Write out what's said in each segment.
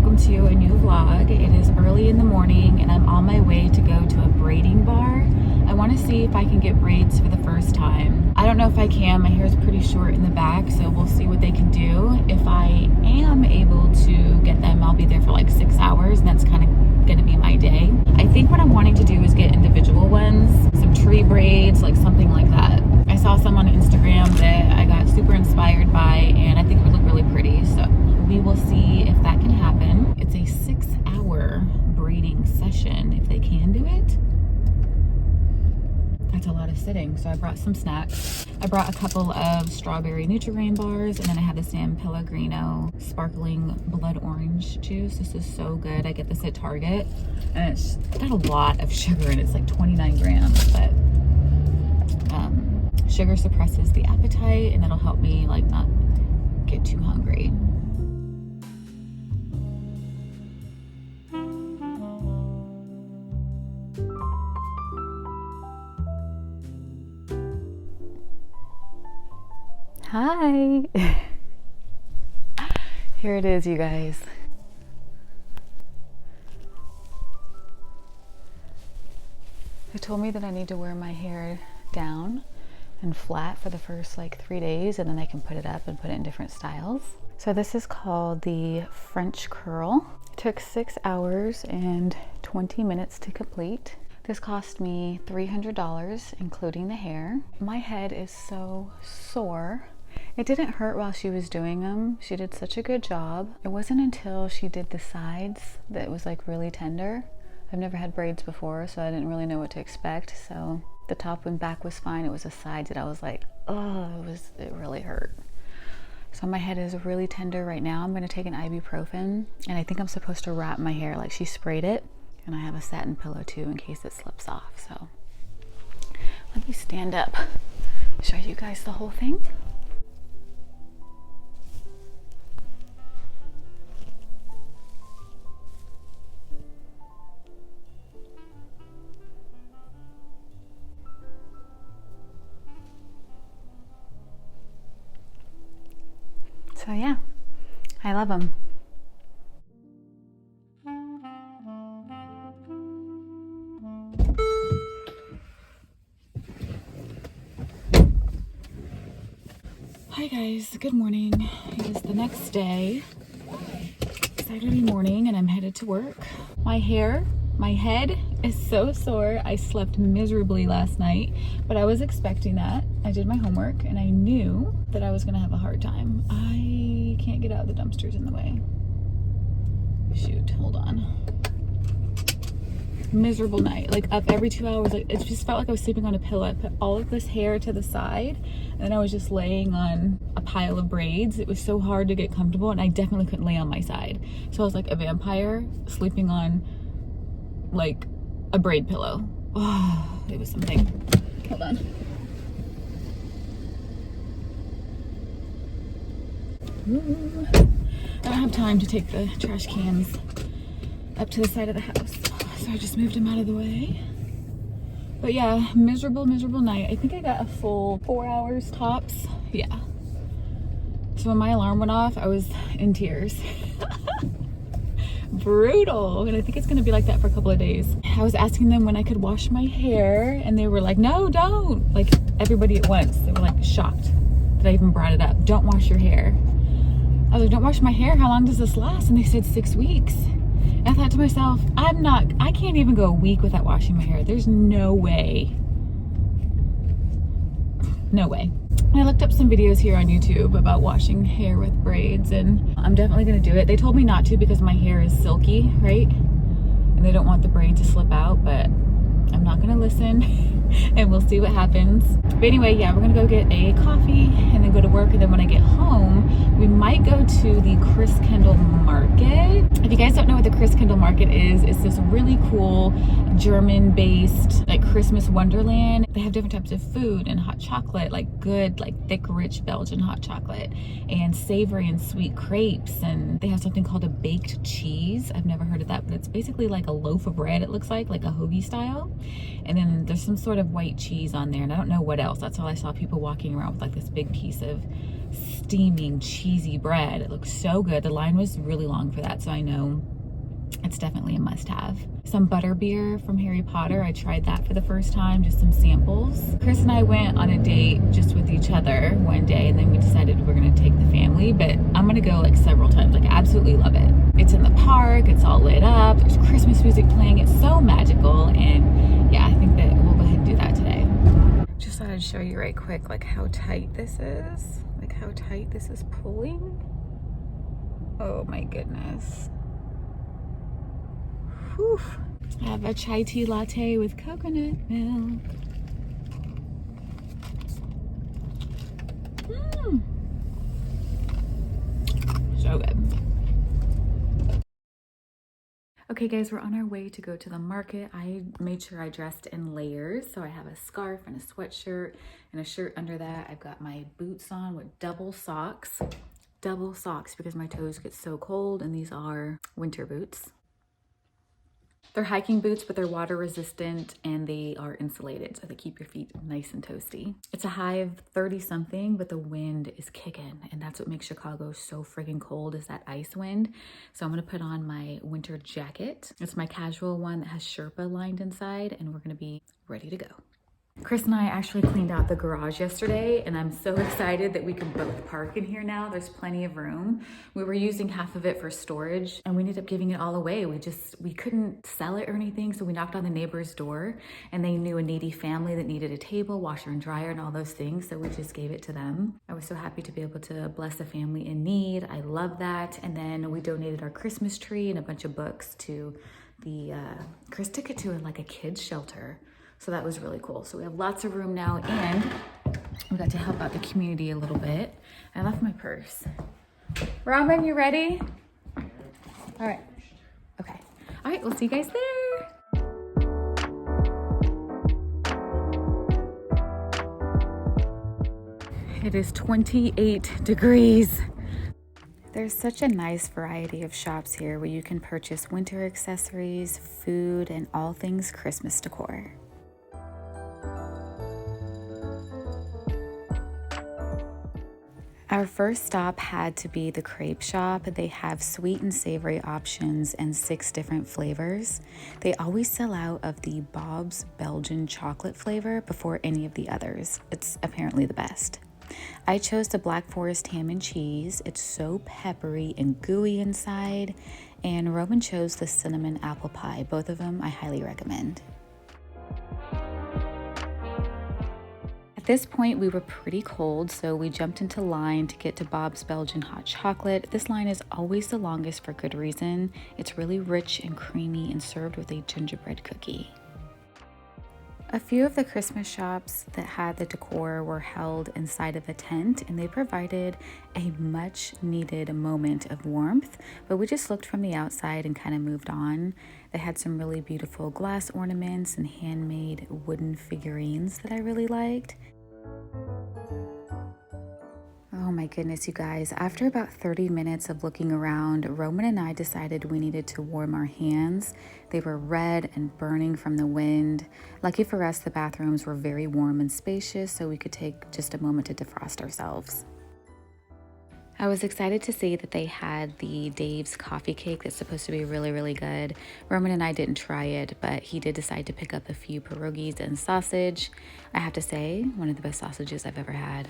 welcome to a new vlog. It is early in the morning and I'm on my way to go to a braiding bar. I want to see if I can get braids for the first time. I don't know if I can. My hair is pretty short in the back, so we'll see what they can do. If I am able to get them, I'll be there for like 6 hours, and that's kind of gonna be my day. I think what I'm wanting to do is get individual ones, some tree braids, like something like that. I saw some on Instagram that I got super inspired by, and I think it would look really pretty, so we will see if that can happen. It's a 6-hour braiding session, if they can do it. That's a lot of sitting, so I brought some snacks. I brought a couple of strawberry Nutri-Grain bars, and then I have the San Pellegrino sparkling blood orange juice. This is so good. I get this at Target, and it's got a lot of sugar in it. It's like 29 grams, but sugar suppresses the appetite, and it'll help me like not get too hungry. Hi. Here it is, you guys. They told me that I need to wear my hair down and flat for the first like 3 days, and then I can put it up and put it in different styles. So this is called the French curl. It took 6 hours and 20 minutes to complete. This cost me $300, including the hair. My head is so sore. It didn't hurt while she was doing them. She did such a good job. It wasn't until she did the sides that it was like really tender. I've never had braids before, so I didn't really know what to expect. So the top and back was fine. It was the sides that I was like, oh, it really hurt. So my head is really tender right now. I'm gonna take an ibuprofen, and I think I'm supposed to wrap my hair. Like, she sprayed it, and I have a satin pillow too in case it slips off. So let me stand up, show you guys the whole thing. So yeah, I love them. Hi guys, good morning. It is the next day, Saturday morning, and I'm headed to work. My head is so sore. I slept miserably last night, but I was expecting that. I did my homework and I knew that I was gonna have a hard time. I can't get out of the dumpsters in the way. Shoot, hold on. Miserable night, like up every 2 hours. Like, it just felt like I was sleeping on a pillow. I put all of this hair to the side, and then I was just laying on a pile of braids. It was so hard to get comfortable, and I definitely couldn't lay on my side. So I was like a vampire sleeping on like a braid pillow. Oh, it was something. Hold on. Ooh. I don't have time to take the trash cans up to the side of the house, so I just moved them out of the way. But yeah, miserable night. I think I got a full 4 hours tops. Yeah. So when my alarm went off, I was in tears. Brutal. And I think it's gonna be like that for a couple of days. I was asking them when I could wash my hair, and they were like, no, don't. Like, everybody at once. They were like shocked that I even brought it up. Don't wash your hair. I was like, don't wash my hair. How long does this last? And they said 6 weeks. And I thought to myself, I can't even go a week without washing my hair. There's no way. No way. I looked up some videos here on YouTube about washing hair with braids, and I'm definitely gonna do it. They told me not to because my hair is silky, right? And they don't want the braid to slip out, but I'm not gonna listen. And we'll see what happens. But anyway, yeah, we're gonna go get a coffee and then go to work, and then when I get home, we might go to the Christkindl market. If you guys don't know what the Christkindl market is, it's this really cool German-based like Christmas wonderland. They have different types of food and hot chocolate, like good, like thick, rich Belgian hot chocolate, and savory and sweet crepes, and they have something called a baked cheese. I've never heard of that, but it's basically like a loaf of bread, it looks like a hoagie style. And then there's some sort of white cheese on there, and I don't know what else. That's all I saw, people walking around with like this big piece of steaming, cheesy bread. It looks so good. The line was really long for that, so I know it's definitely a must-have. Some butterbeer from Harry Potter. I tried that for the first time, just some samples. Chris and I went on a date just with each other one day, and then we decided we're gonna take the family, but I'm gonna go like several times. Like, I absolutely love it. It's in the park, it's all lit up, there's Christmas music playing, it's so magical, and yeah, I think that we'll go ahead and do that today. Just thought I'd show you right quick, like how tight this is. Like how tight this is pulling. Oh my goodness. Whew. I have a chai tea latte with coconut milk. So good. Okay guys, we're on our way to go to the market. I made sure I dressed in layers. So I have a scarf and a sweatshirt and a shirt under that. I've got my boots on with double socks because my toes get so cold, and these are winter boots. They're hiking boots, but they're water resistant and they are insulated, so they keep your feet nice and toasty. It's a high of 30 something, but the wind is kicking, and that's what makes Chicago so friggin' cold, is that ice wind. So I'm gonna put on my winter jacket. It's my casual one that has Sherpa lined inside, and we're gonna be ready to go. Chris and I actually cleaned out the garage yesterday, and I'm so excited that we can both park in here now. There's plenty of room. We were using half of it for storage, and we ended up giving it all away. We couldn't sell it or anything, so we knocked on the neighbor's door, and they knew a needy family that needed a table, washer and dryer, and all those things, so we just gave it to them. I was so happy to be able to bless a family in need. I love that. And then we donated our Christmas tree and a bunch of books to the, Chris took it to like a kid's shelter. So that was really cool. So we have lots of room now, and we got to help out the community a little bit. I left my purse. Ramen, you ready? All right. Okay. All right, we'll see you guys there. It is 28 degrees. There's such a nice variety of shops here where you can purchase winter accessories, food, and all things Christmas decor. Our first stop had to be the crepe shop. They have sweet and savory options and 6 different flavors. They always sell out of the Bob's Belgian chocolate flavor before any of the others. It's apparently the best. I chose the Black Forest ham and cheese. It's so peppery and gooey inside. And Roman chose the cinnamon apple pie. Both of them I highly recommend. At this point, we were pretty cold, so we jumped into line to get to Bob's Belgian hot chocolate. This line is always the longest for good reason. It's really rich and creamy and served with a gingerbread cookie. A few of the Christmas shops that had the decor were held inside of a tent, and they provided a much needed moment of warmth, but we just looked from the outside and kind of moved on. They had some really beautiful glass ornaments and handmade wooden figurines that I really liked. Oh my goodness, you guys. After about 30 minutes of looking around, Roman and I decided we needed to warm our hands. They were red and burning from the wind. Lucky for us, the bathrooms were very warm and spacious, so we could take just a moment to defrost ourselves. I was excited to see that they had the Dave's coffee cake that's supposed to be really, really good. Roman and I didn't try it, but he did decide to pick up a few pierogies and sausage. I have to say, one of the best sausages I've ever had.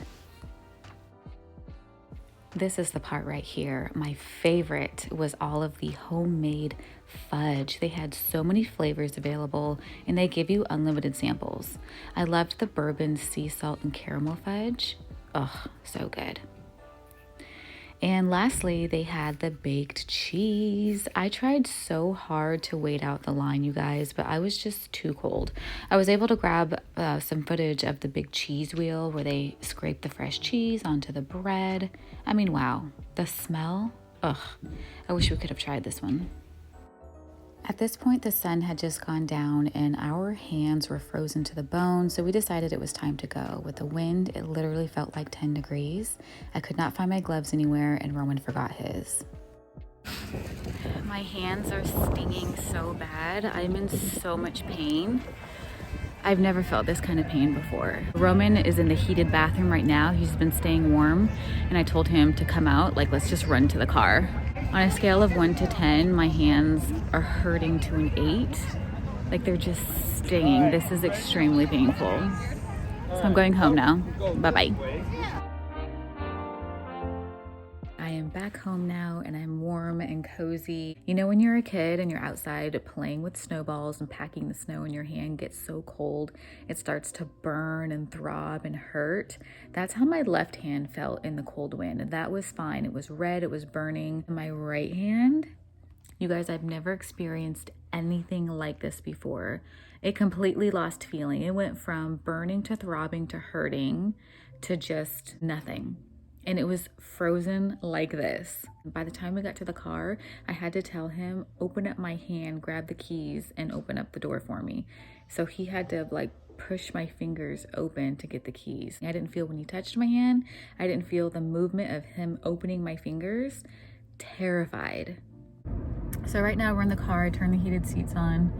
This is the part right here. My favorite was all of the homemade fudge. They had so many flavors available, and they give you unlimited samples. I loved the bourbon sea salt and caramel fudge. Oh, so good. And lastly, they had the baked cheese. I tried so hard to wait out the line, you guys, but I was just too cold. I was able to grab some footage of the big cheese wheel where they scrape the fresh cheese onto the bread. I mean, wow, the smell. Ugh, I wish we could have tried this one. At this point, the sun had just gone down and our hands were frozen to the bone, so we decided it was time to go. With the wind, it literally felt like 10 degrees. I could not find my gloves anywhere, and Roman forgot his. My hands are stinging so bad. I'm in so much pain. I've never felt this kind of pain before. Roman is in the heated bathroom right now. He's been staying warm, and I told him to come out, like, let's just run to the car. On a scale of 1 to 10, my hands are hurting to an 8. Like, they're just stinging. This is extremely painful. So I'm going home now. Bye-bye. I am back home now, and I'm warm and cozy. You know when you're a kid and you're outside playing with snowballs and packing the snow and your hand gets so cold, it starts to burn and throb and hurt? That's how my left hand felt in the cold wind, and that was fine. It was red, it was burning. My right hand, you guys, I've never experienced anything like this before. It completely lost feeling. It went from burning to throbbing to hurting to just nothing. And it was frozen like this. By the time we got to the car, I had to tell him, open up my hand, grab the keys, and open up the door for me. So he had to like push my fingers open to get the keys. I didn't feel when he touched my hand. I didn't feel the movement of him opening my fingers. Terrified. So right now we're in the car. I turned the heated seats on.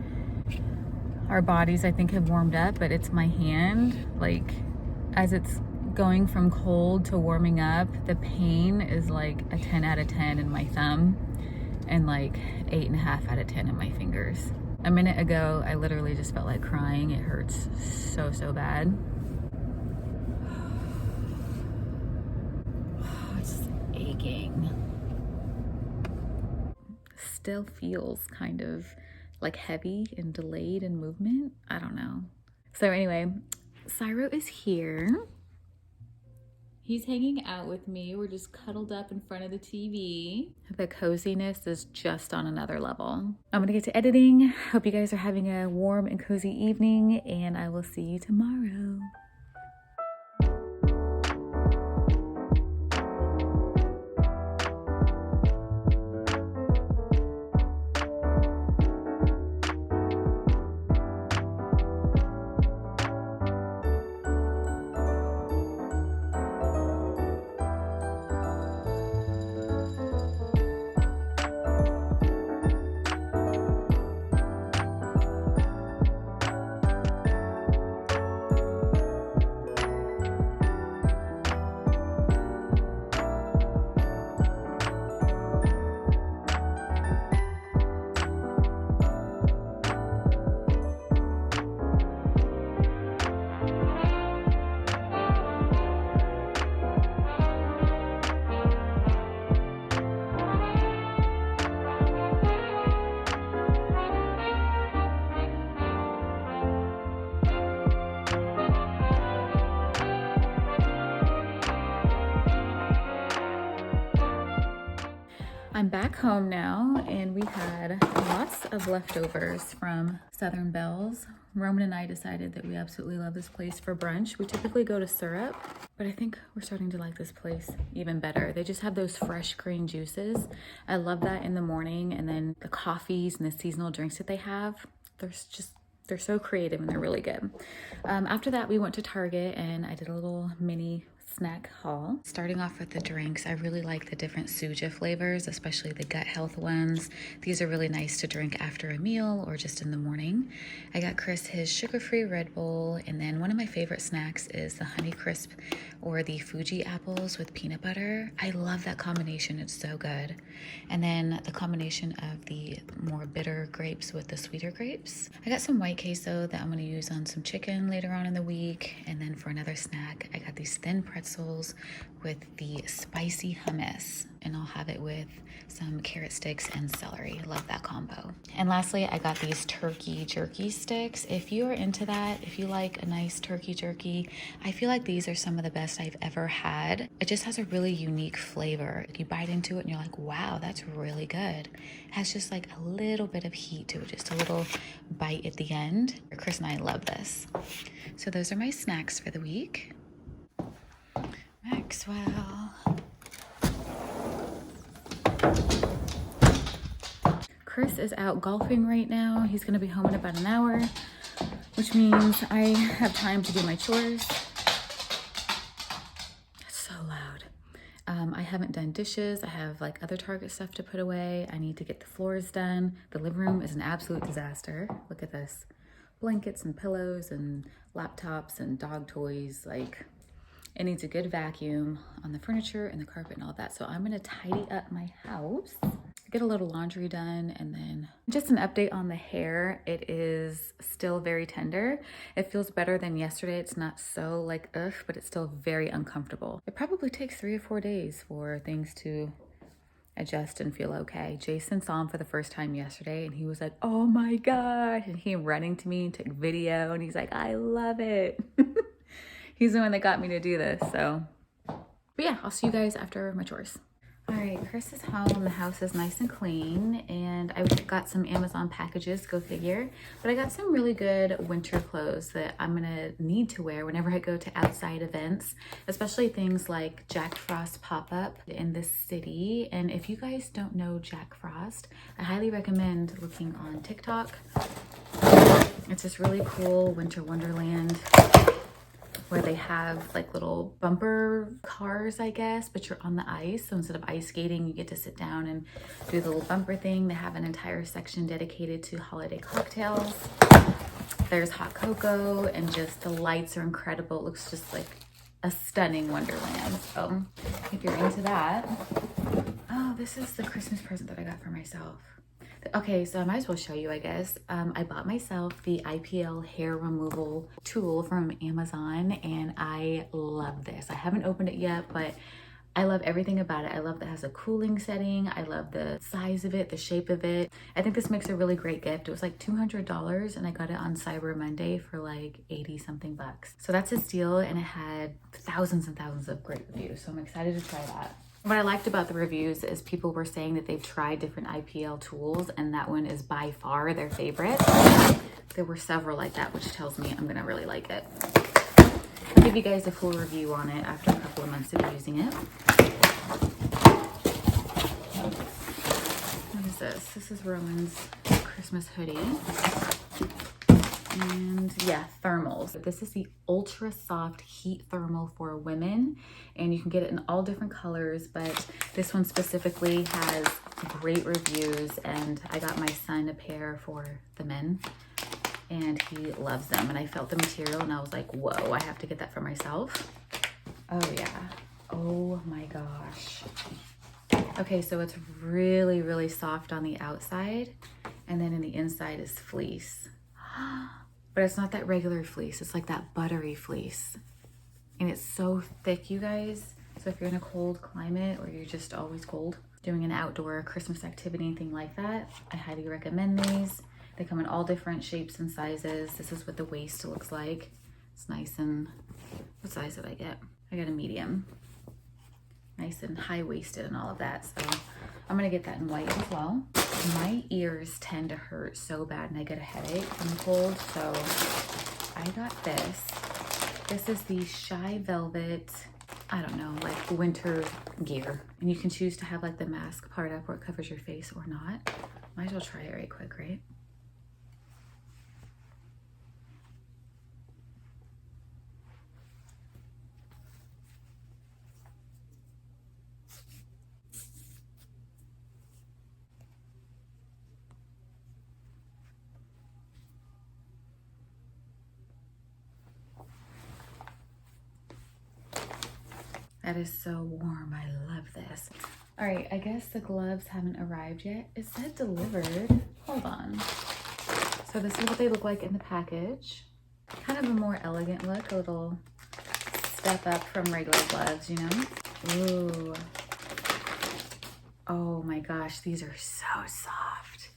Our bodies, I think, have warmed up, but it's my hand. Like, as it's going from cold to warming up, the pain is like a 10 out of 10 in my thumb and like 8.5 out of 10 in my fingers. A minute ago, I literally just felt like crying. It hurts so, so bad. It's aching. Still feels kind of like heavy and delayed in movement. I don't know. So anyway, Cyro is here. He's hanging out with me. We're just cuddled up in front of the TV. The coziness is just on another level. I'm gonna get to editing. Hope you guys are having a warm and cozy evening, and I will see you tomorrow. I'm back home now, and we had lots of leftovers from Southern Bells. Roman and I decided that we absolutely love this place for brunch. We typically go to Suburb, but I think we're starting to like this place even better. They just have those fresh green juices. I love that in the morning, and then the coffees and the seasonal drinks that they have, they're so creative and they're really good. After that, we went to Target and I did a little mini snack haul. Starting off with the drinks, I really like the different suja flavors, especially the gut health ones. These are really nice to drink after a meal or just in the morning. I got Chris his sugar-free Red Bull, and then one of my favorite snacks is the Honey Crisp or the Fuji apples with peanut butter. I love that combination, it's so good. And then the combination of the more bitter grapes with the sweeter grapes. I got some white queso that I'm gonna use on some chicken later on in the week. And then for another snack, I got these thin pretzels with the spicy hummus, and I'll have it with some carrot sticks and celery. Love that combo. And lastly, I got these turkey jerky sticks. If you are into that, if you like a nice turkey jerky, I feel like these are some of the best I've ever had. It just has a really unique flavor. You bite into it and you're like, wow, that's really good. It has just like a little bit of heat to it, just a little bite at the end. Chris and I love this. So those are my snacks for the week. Maxwell. Chris is out golfing right now. He's gonna be home in about an hour, which means I have time to do my chores. It's so loud. I haven't done dishes. I have like other Target stuff to put away. I need to get the floors done. The living room is an absolute disaster. Look at this. blankets and pillows and laptops and dog toys. Like, it needs a good vacuum on the furniture and the carpet and all that. So I'm gonna tidy up my house, get a little laundry done, and then just an update on the hair. It is still very tender. It feels better than yesterday. It's not so like ugh, but it's still very uncomfortable. It probably takes 3 or 4 days for things to adjust and feel okay. Jayson saw him for the first time yesterday and he was like, oh my God. And he running to me and took video and he's like, I love it. He's the one that got me to do this. So, but yeah, I'll see you guys after my chores. All right, Chris is home. The house is nice and clean, and I got some Amazon packages, go figure. But I got some really good winter clothes that I'm gonna need to wear whenever I go to outside events, especially things like Jack Frost pop-up in this city. And if you guys don't know Jack Frost, I highly recommend looking on TikTok. It's this really cool winter wonderland where they have like little bumper cars, I guess, but you're on the ice. So instead of ice skating, you get to sit down and do the little bumper thing. They have an entire section dedicated to holiday cocktails. There's hot cocoa, and just the lights are incredible. It looks just like a stunning wonderland. So if you're into that, oh, this is the Christmas present that I got for myself. Okay, so I might as well show you, I guess. I bought myself the IPL hair removal tool from Amazon, and I love this. I haven't opened it yet, but I love everything about it. I love that it has a cooling setting. I love the size of it, the shape of it. I think this makes a really great gift. It was like $200, and I got it on Cyber Monday for like 80 something bucks. So that's a steal, and it had thousands and thousands of great reviews. So I'm excited to try that. What I liked about the reviews is people were saying that they've tried different IPL tools and that one is by far their favorite. There were several like that, which tells me I'm gonna really like it. I'll give you guys a full review on it after a couple of months of using it. What is this? This is Rowan's Christmas hoodie. And yeah, thermals. This is the ultra soft heat thermal for women, and you can get it in all different colors, but this one specifically has great reviews, and I got my son a pair for the men and he loves them. And I felt the material and I was like, whoa, I have to get that for myself. Oh yeah. Oh my gosh. Okay, so it's really, really soft on the outside, and then in the inside is fleece. But it's not that regular fleece. It's like that buttery fleece. And it's so thick, you guys. So if you're in a cold climate or you're just always cold, doing an outdoor Christmas activity, anything like that, I highly recommend these. They come in all different shapes and sizes. This is what the waist looks like. It's nice and, what size did I get? I got a medium. Nice and high-waisted and all of that. So I'm gonna get that in white as well. My ears tend to hurt so bad and I get a headache from the cold, so I got this. This is the Shy Velvet, I don't know, like winter gear. And you can choose to have like the mask part up where it covers your face or not. Might as well try it right quick, right? That is so warm. I love this. All right, I guess the gloves haven't arrived yet. It said delivered. Hold on. So this is what they look like in the package. Kind of a more elegant look, a little step up from regular gloves, you know? Ooh. Oh my gosh, these are so soft.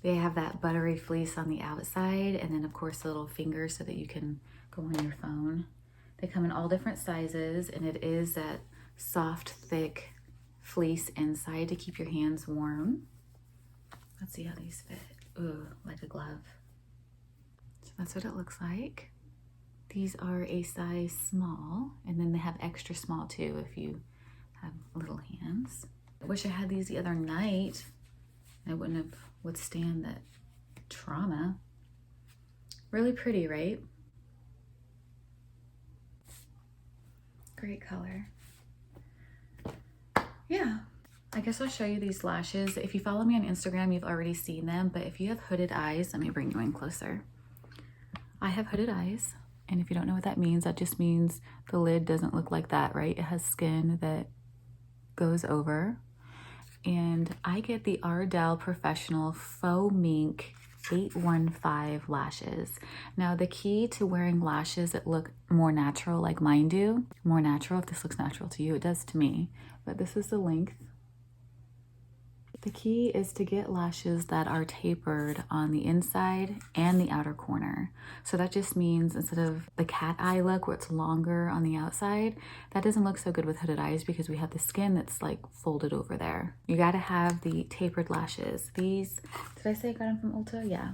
They have that buttery fleece on the outside, and then of course the little fingers so that you can go on your phone. They come in all different sizes, and it is that soft, thick fleece inside to keep your hands warm. Let's see how these fit. Ooh, like a glove. So that's what it looks like. These are a size small, and then they have extra small too if you have little hands. I wish I had these the other night. I wouldn't have withstand that trauma. Really pretty, right? Great color. Yeah, I guess I'll show you these lashes. If you follow me on Instagram, you've already seen them, but if you have hooded eyes, let me bring you in closer. I have hooded eyes, and if you don't know what that means, that just means the lid doesn't look like that, right? It has skin that goes over. And I get the Ardell Professional Faux Mink 815 lashes. Now the key to wearing lashes that look more natural like mine do, more natural, if this looks natural to you, it does to me, but this is the length. The key is to get lashes that are tapered on the inside and the outer corner. So that just means instead of the cat eye look where it's longer on the outside, that doesn't look so good with hooded eyes because we have the skin that's like folded over there. You gotta have the tapered lashes. These, did I say I got them from Ulta? Yeah.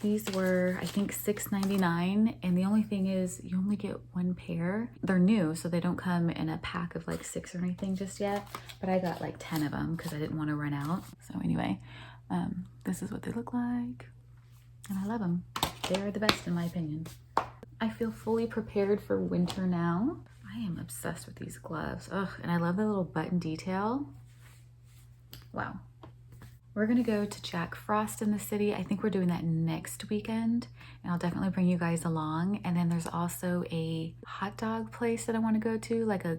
These were, I think, $6.99, and the only thing is you only get one pair. They're new, so they don't come in a pack of like 6 or anything just yet, but I got like 10 of them because I didn't want to run out. So anyway, this is what they look like, and I love them. They are the best in my opinion. I feel fully prepared for winter now. I am obsessed with these gloves. Ugh, and I love the little button detail. Wow. We're gonna go to Jack Frost in the city. I think we're doing that next weekend, and I'll definitely bring you guys along. And then there's also a hot dog place that I wanna go to, like a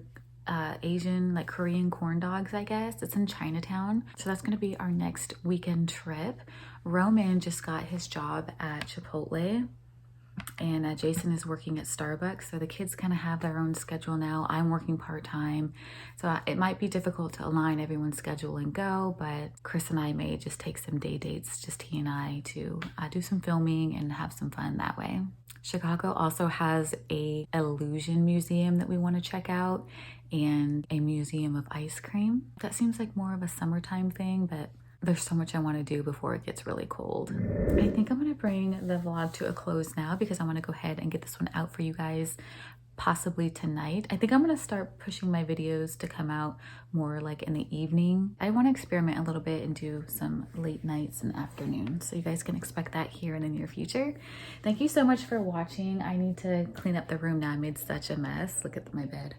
Asian, like Korean corn dogs, I guess. It's in Chinatown. So that's gonna be our next weekend trip. Roman just got his job at Chipotle, and Jayson is working at Starbucks, so the kids kind of have their own schedule now. I'm working part-time, so it might be difficult to align everyone's schedule and go, but Chris and I may just take some day dates, just he and I, to do some filming and have some fun that way. Chicago also has a illusion museum that we want to check out, and a museum of ice cream. That seems like more of a summertime thing, but there's so much I want to do before it gets really cold. I think I'm gonna bring the vlog to a close now because I want to go ahead and get this one out for you guys possibly tonight. I think I'm gonna start pushing my videos to come out more like in the evening. I want to experiment a little bit and do some late nights and afternoons, so you guys can expect that here in the near future. Thank you so much for watching. I need to clean up the room now. I made such a mess. Look at my bed.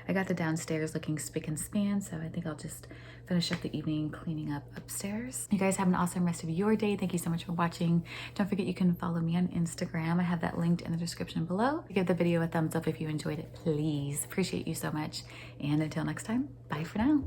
I got the downstairs looking spick and span, so I think I'll just finish up the evening cleaning up upstairs. You guys have an awesome rest of your day. Thank you so much for watching. Don't forget you can follow me on Instagram. I have that linked in the description below. Give the video a thumbs up if you enjoyed it, please. Appreciate you so much. And until next time, bye for now.